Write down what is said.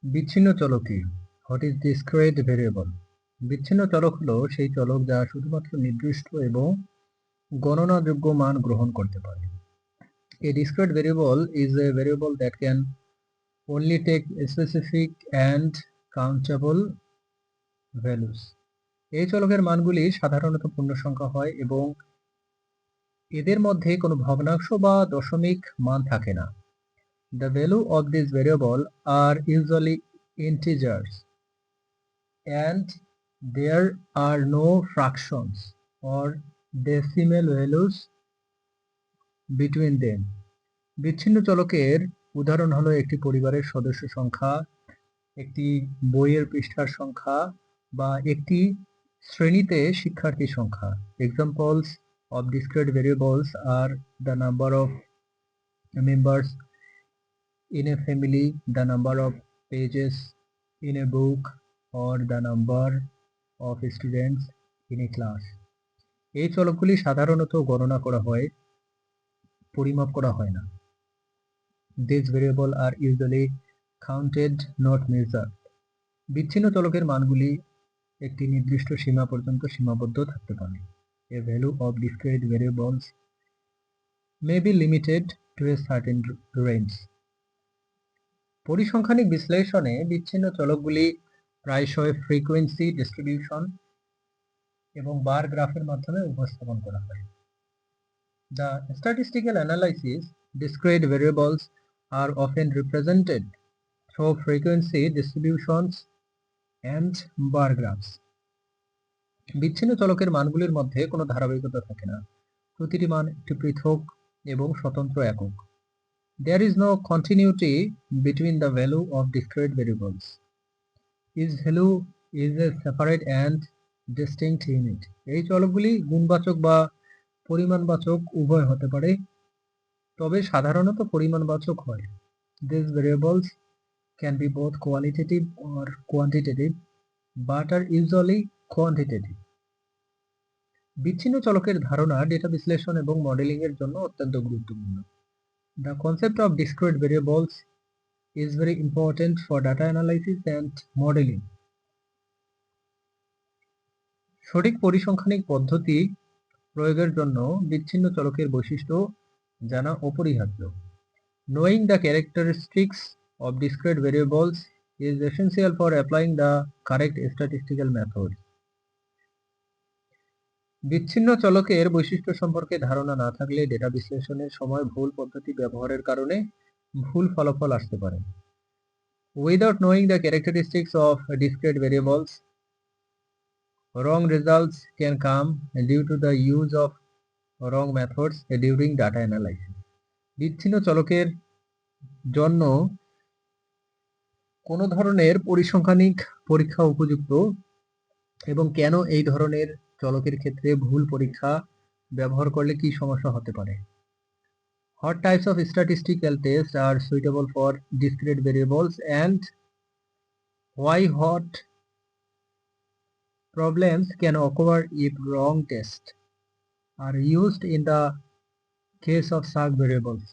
বিচ্ছিন্ন চলক কি? What is discrete variable? বিচ্ছিন্ন চলক হলো সেই চলক যা শুধুমাত্র নির্দিষ্ট এবং গণনাযোগ্য মান গ্রহণ করতে পারে। A discrete variable is a variable that can only take specific and countable values. এই চলকের মানগুলি সাধারণত পূর্ণসংখ্যা হয় এবং এদের মধ্যে কোনো ভগ্নাংশ বা দশমিক মান থাকে না। The value of this variable are usually integers and there are no fractions or decimal values between them. বিচ্ছিন্ন চলকের উদাহরণ হলো একটি পরিবারের সদস্য সংখ্যা, একটি বইয়ের পৃষ্ঠার সংখ্যা বা একটি শ্রেণীতে শিক্ষার্থীর সংখ্যা। Examples of discrete variables are the number of members in a family, the number of pages in a book, or the number of students in a class. এই চলকগুলি সাধারণত গণনা করা হয়, পরিমাপ করা হয় না। These variables are usually counted, not measured. বিচ্ছিন্ন চলকের মানগুলি একটি নির্দিষ্ট সীমা পর্যন্ত সীমাবদ্ধ থাকতে পারে। A value of discrete variables may be limited to a certain range. পরিসংখ্যানিক বিশ্লেষণে বিচ্ছিন্ন চলকগুলি প্রায়শই ফ্রিকোয়েন্সি ডিস্ট্রিবিউশন এবং বার গ্রাফের মাধ্যমে উপস্থাপন করা হয়। The statistical analysis, discrete variables are often represented through frequency distributions and bar graphs. বিচ্ছিন্ন চলকের মানগুলির মধ্যে কোনো ধারাবাহিকতা থাকে না, প্রতিটি মান একটি পৃথক এবং স্বতন্ত্র একক। There is no continuity between the value of discrete variables. Each value is a separate and distinct unit. এই চলকগুলি গুণবাচক বা পরিমাণবাচক উভয় হতে পারে, তবে সাধারণত পরিমাণবাচক হয়। These variables can be both qualitative or quantitative, but are usually quantitative. বিচ্ছিন্ন চলকের ধারণা ডেটা বিশ্লেষণ এবং মডেলিং এর জন্য অত্যন্ত গুরুত্বপূর্ণ। The concept of discrete variables is very important for data analysis and modeling. সঠিক পরিসংখ্যানিক পদ্ধতি প্রয়োগের জন্য বিচ্ছিন্ন চলকের বৈশিষ্ট্য জানা অপরিহার্য। Knowing the characteristics of discrete variables is essential for applying the correct statistical methods. বিচ্ছিন্ন চলকের বৈশিষ্ট্য সম্পর্কে ধারণা না থাকলে ডেটা বিশ্লেষণের সময় ভুল পদ্ধতি ব্যবহারের কারণে ভুল ফলাফল আসতে পারে। Without knowing the characteristics of discrete variables, wrong results can come due to the use of wrong methods during data analysis. বিচ্ছিন্ন চলকের জন্য কোন ধরনের পরিসংখ্যানিক পরীক্ষা উপযুক্ত এবং কেন এই ধরনের চলকের ক্ষেত্রে ভুল পরীক্ষা ব্যবহার করলে কি সমস্যা হতে পারে। What types of statistical tests are suitable for discrete variables and why? What problems can occur if wrong tests are used in the case of such variables?